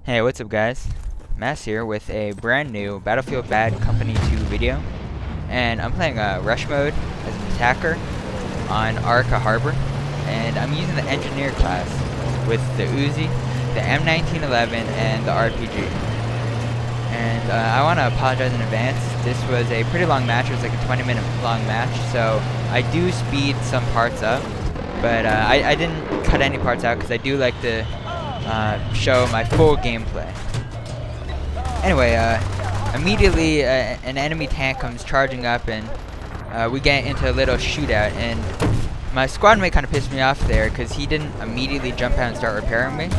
Hey, what's up guys? Mass here with a brand new Battlefield Bad Company 2 video. And I'm playing Rush Mode as an attacker on Arica Harbor. And I'm using the Engineer class with the Uzi, the M1911, and the RPG. And I want to apologize in advance. This was a pretty long match. It was like a 20-minute long match. So I do speed some parts up. But I didn't cut any parts out because I do like to show my full gameplay. Anyway, immediately an enemy tank comes charging up and we get into a little shootout, and my squad mate kind of pissed me off there because he didn't immediately jump out and start repairing me.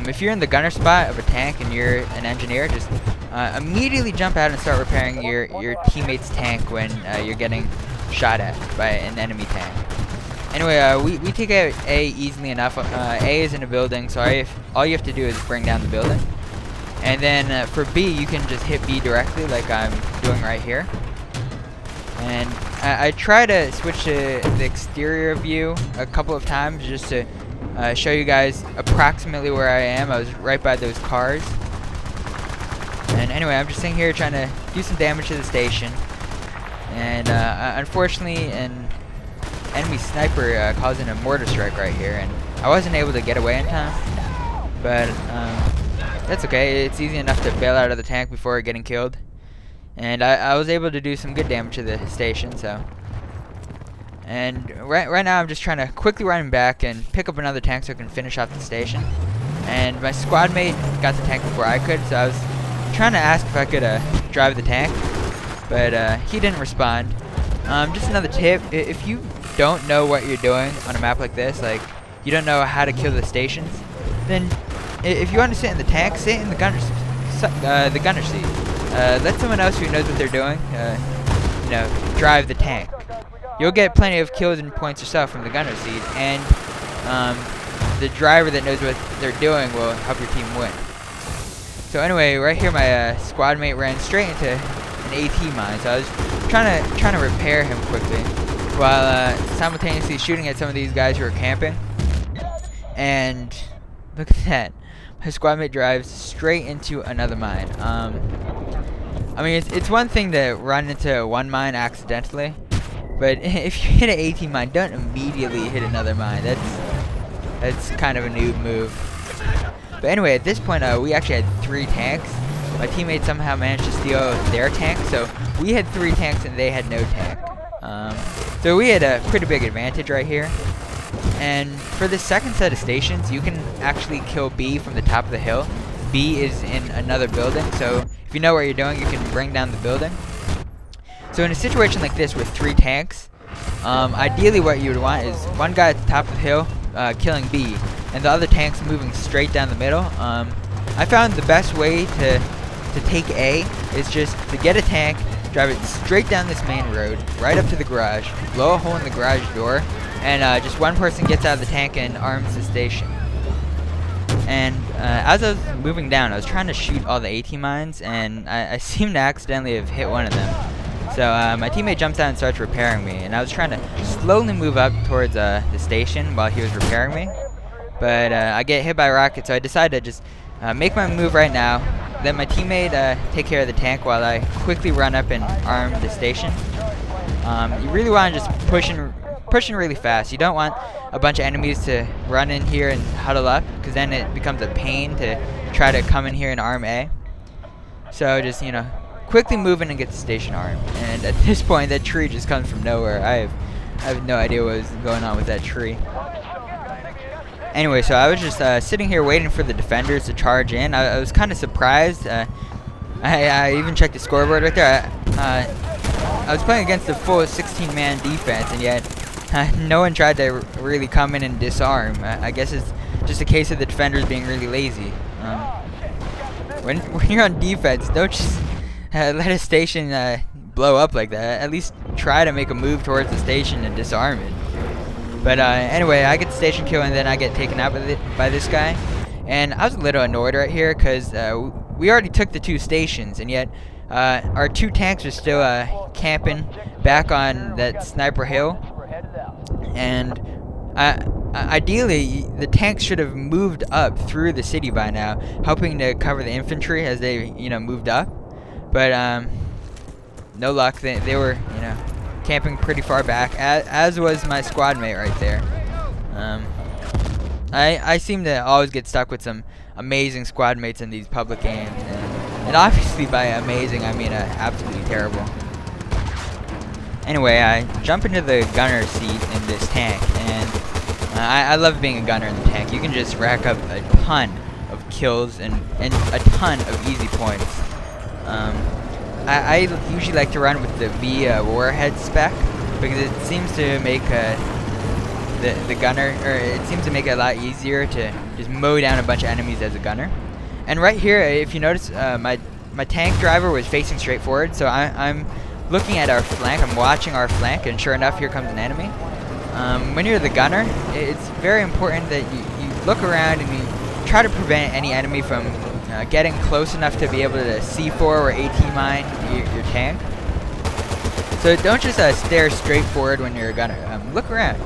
If you're in the gunner spot of a tank and you're an engineer, just immediately jump out and start repairing your teammate's tank when you're getting shot at by an enemy tank. Anyway, we take out A easily enough. A is in a building, so all you have to do is bring down the building. And then for B, you can just hit B directly like I'm doing right here. And I try to switch to the exterior view a couple of times just to show you guys approximately where I am. I was right by those cars. And anyway, I'm just sitting here trying to do some damage to the station. And unfortunately, an enemy sniper calls in a mortar strike right here, and I wasn't able to get away in time. But that's okay. It's easy enough to bail out of the tank before getting killed. And I was able to do some good damage to the station, so. And right now I'm just trying to quickly run back and pick up another tank so I can finish off the station. And my squad mate got the tank before I could, so I was trying to ask if I could drive the tank, but he didn't respond. Just another tip, if you don't know what you're doing on a map like this, like you don't know how to kill the stations, then if you want to sit in the tank, sit in the gunner seat. Let someone else who knows what they're doing, drive the tank. You'll get plenty of kills and points yourself from the gunner seat, and the driver that knows what they're doing will help your team win. So anyway, right here my squad mate ran straight into an AT mine, so I was trying to repair him quickly while simultaneously shooting at some of these guys who are camping. And look at that, my squad mate drives straight into another mine. I mean, it's one thing to run into one mine accidentally, but if you hit an AT mine, don't immediately hit another mine. That's kind of a noob move. But anyway, at this point we actually had 3 tanks. My teammate somehow managed to steal their tank, so we had 3 tanks and they had no tank. So we had a pretty big advantage right here. And for the second set of stations, you can actually kill B from the top of the hill. B is in another building, so if you know what you're doing, you can bring down the building. So in a situation like this with 3 tanks, ideally what you would want is one guy at the top of the hill killing B, and the other tanks moving straight down the middle. I found the best way to take A is just to get a tank, drive it straight down this main road, right up to the garage, blow a hole in the garage door, and just one person gets out of the tank and arms the station. And as I was moving down, I was trying to shoot all the AT mines, and I seemed to accidentally have hit one of them. So my teammate jumps out and starts repairing me, and I was trying to slowly move up towards the station while he was repairing me. But I get hit by a rocket, so I decided to just make my move right now, let my teammate take care of the tank while I quickly run up and arm the station. You really want to just pushing really fast. You don't want a bunch of enemies to run in here and huddle up, because then it becomes a pain to try to come in here and arm A. So just, quickly move in and get the station armed. And at this point, that tree just comes from nowhere. I have no idea what was going on with that tree. Anyway, so I was just sitting here waiting for the defenders to charge in. I was kind of surprised. I even checked the scoreboard right there. I was playing against the full 16-man defense, and yet no one tried to really come in and disarm. I guess it's just a case of the defenders being really lazy. When you're on defense, don't just let a station blow up like that. At least try to make a move towards the station and disarm it. But anyway, I get the station kill, and then I get taken out by this guy. And I was a little annoyed right here because we already took the 2 stations, and yet our 2 tanks are still camping back on that sniper hill. And ideally, the tanks should have moved up through the city by now, helping to cover the infantry as they, moved up. But no luck. They were, camping pretty far back, as was my squad mate right there. I seem to always get stuck with some amazing squad mates in these public games, and obviously by amazing I mean absolutely terrible. Anyway, I jump into the gunner seat in this tank, and I love being a gunner in the tank. You can just rack up a ton of kills and a ton of easy points. I usually like to run with the V warhead spec because it seems to make the gunner, or it seems to make it a lot easier to just mow down a bunch of enemies as a gunner. And right here, if you notice, my tank driver was facing straight forward, so I'm looking at our flank. I'm watching our flank, and sure enough, here comes an enemy. When you're the gunner, it's very important that you look around and you try to prevent any enemy from getting close enough to be able to C4 or AT mine your tank. So don't just stare straight forward when you're a gunner. Look around.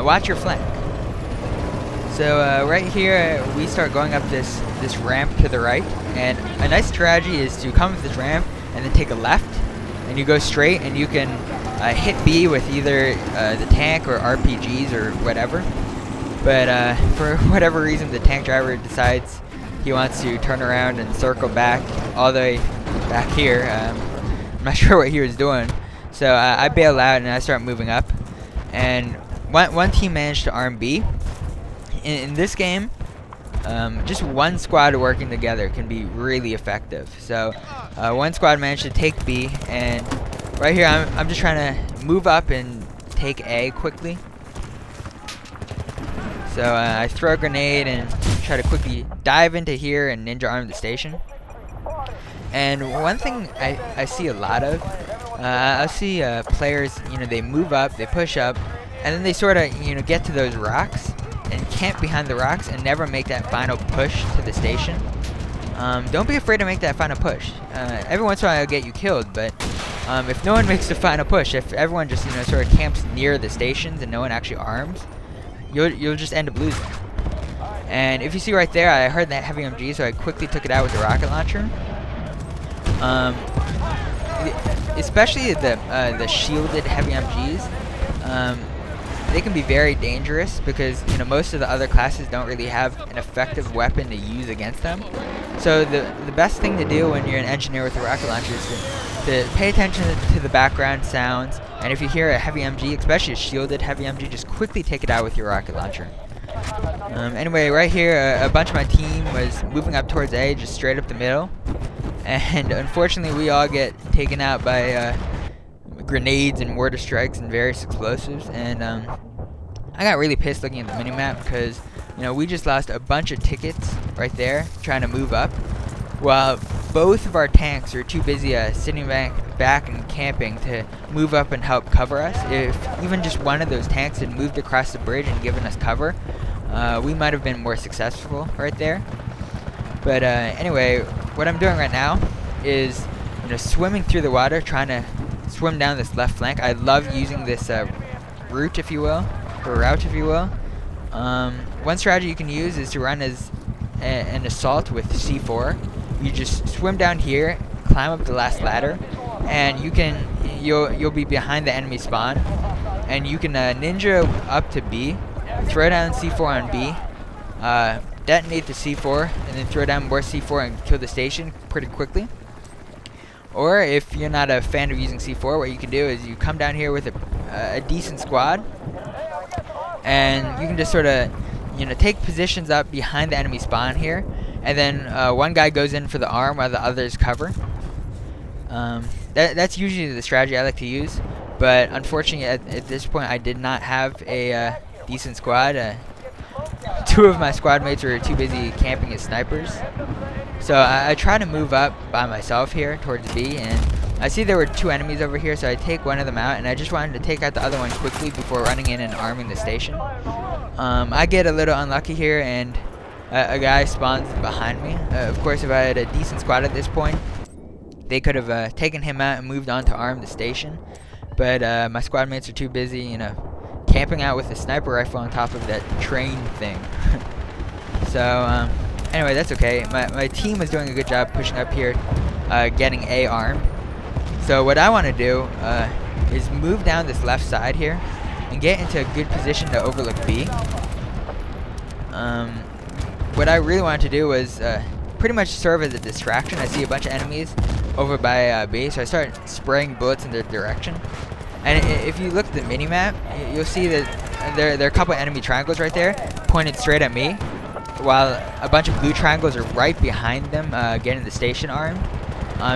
Watch your flank. So right here, we start going up this ramp to the right, and a nice strategy is to come up this ramp and then take a left, and you go straight, and you can hit B with either the tank or RPGs or whatever. But for whatever reason, the tank driver decides he wants to turn around and circle back all the way back here. I'm not sure what he was doing, so I bail out and I start moving up. And one team managed to arm B. In this game, just one squad working together can be really effective. So one squad managed to take B, and right here I'm just trying to move up and take A quickly. So I throw a grenade and try to quickly dive into here and ninja arm the station. And one thing I see a lot of, I see players, they move up, they push up, and then they sort of, get to those rocks and camp behind the rocks and never make that final push to the station. Don't be afraid to make that final push. Every once in a while it'll get you killed, but if no one makes the final push, if everyone just, sort of camps near the stations and no one actually arms, you'll just end up losing. And if you see right there, I heard that heavy MG, so I quickly took it out with the rocket launcher. Especially the shielded heavy MGs, they can be very dangerous because most of the other classes don't really have an effective weapon to use against them. So the best thing to do when you're an engineer with a rocket launcher is to pay attention to the background sounds, and if you hear a heavy MG, especially a shielded heavy MG, just quickly take it out with your rocket launcher. Anyway, right here, a bunch of my team was moving up towards A, just straight up the middle, and unfortunately we all get taken out by grenades and mortar strikes and various explosives. And I got really pissed looking at the minimap because we just lost a bunch of tickets right there trying to move up, while both of our tanks are too busy sitting back and camping to move up and help cover us. If even just one of those tanks had moved across the bridge and given us cover, we might have been more successful right there. But anyway, what I'm doing right now is swimming through the water, trying to swim down this left flank. I love using this route, if you will, or route, if you will. One strategy you can use is to run as an assault with C4. You just swim down here, climb up the last ladder, and you'll be behind the enemy spawn, and you can ninja up to B, throw down C4 on B, detonate the C4, and then throw down more C4 and kill the station pretty quickly. Or if you're not a fan of using C4, what you can do is you come down here with a decent squad, and you can just sort of take positions up behind the enemy spawn here, and then one guy goes in for the arm while the others cover. That's usually the strategy I like to use, but unfortunately at this point I did not have a decent squad. Two of my squad mates were too busy camping as snipers. So I try to move up by myself here towards B, and I see there were two enemies over here, so I take one of them out, and I just wanted to take out the other one quickly before running in and arming the station. I get a little unlucky here, and a guy spawns behind me. Of course, if I had a decent squad at this point, they could have taken him out and moved on to arm the station. But my squad mates are too busy, camping out with a sniper rifle on top of that train thing. So, anyway, that's okay. My team was doing a good job pushing up here, getting A armed. So what I want to do is move down this left side here and get into a good position to overlook B. What I really wanted to do was pretty much serve as a distraction. I see a bunch of enemies over by B, so I start spraying bullets in their direction. And if you look at the mini-map, you'll see that there are a couple enemy triangles right there pointed straight at me, while a bunch of blue triangles are right behind them getting the station armed.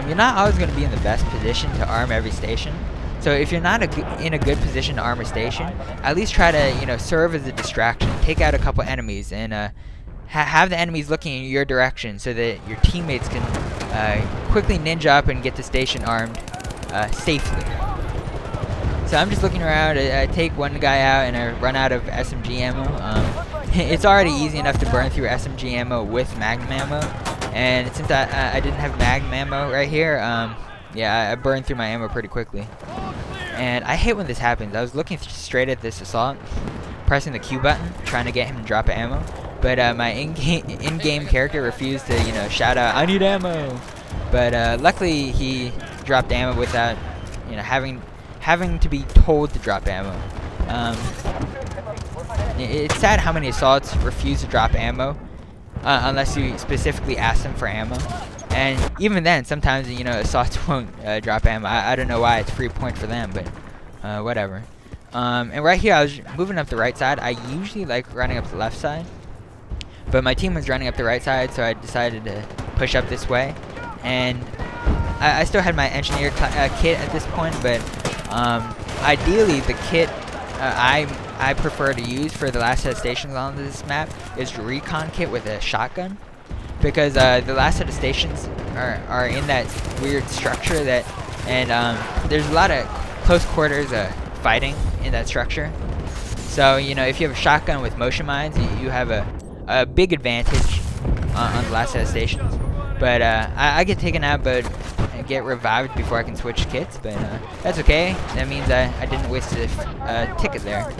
You're not always going to be in the best position to arm every station. So if you're not in a good position to arm a station, at least try to serve as a distraction. Take out a couple enemies and have the enemies looking in your direction so that your teammates can quickly ninja up and get the station armed safely. So I'm just looking around. I take one guy out and I run out of SMG ammo. It's already easy enough to burn through SMG ammo with Magnum ammo, and since I didn't have Magnum ammo right here, yeah, I burned through my ammo pretty quickly. And I hate when this happens. I was looking straight at this assault, pressing the Q button, trying to get him to drop ammo, but my in-game character refused to shout out, "I need ammo!" But luckily he dropped ammo without having to be told to drop ammo. It's sad how many assaults refuse to drop ammo unless you specifically ask them for ammo. And even then, sometimes assaults won't drop ammo. I don't know why. It's free point for them, but whatever. And right here, I was moving up the right side. I usually like running up the left side, but my team was running up the right side, so I decided to push up this way. And I still had my engineer kit at this point, but ideally the kit I prefer to use for the last set of stations on this map is the recon kit with a shotgun, because the last set of stations are in that weird structure and there's a lot of close quarters fighting in that structure. So if you have a shotgun with motion mines, you have a big advantage on the last set of stations. But I get taken out, but get revived before I can switch kits. But that's okay. That means I didn't waste a ticket there.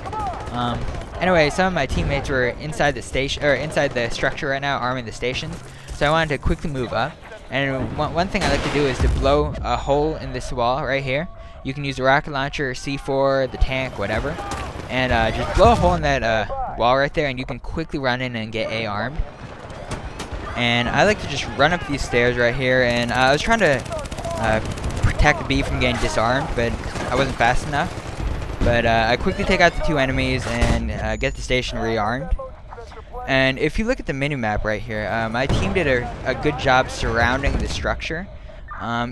Anyway, some of my teammates were inside the station or inside the structure right now, arming the stations. So I wanted to quickly move up. And one thing I like to do is to blow a hole in this wall right here. You can use a rocket launcher, C4, the tank, whatever, and just blow a hole in that wall right there, and you can quickly run in and get A armed. And I like to just run up these stairs right here, and I was trying to protect B from getting disarmed, but I wasn't fast enough. But I quickly take out the two enemies and get the station rearmed. And if you look at the mini-map right here, my team did a good job surrounding the structure.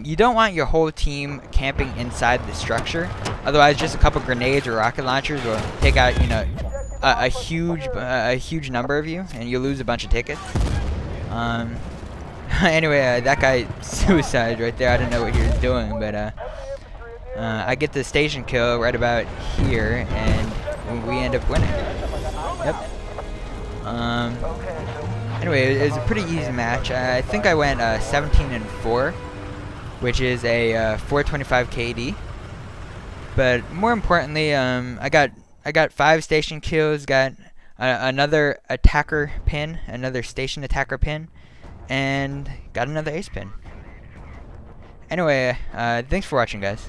You don't want your whole team camping inside the structure, otherwise just a couple grenades or rocket launchers will take out a huge number of you, and you'll lose a bunch of tickets. Anyway, that guy suicided right there. I don't know what he was doing, but I get the station kill right about here, and we end up winning. Yep. Anyway, it was a pretty easy match. I think I went 17-4, which is a 425 KD. But more importantly, I got 5 station kills, got another attacker pin, another station attacker pin, and got another ace pin. Anyway, thanks for watching, guys.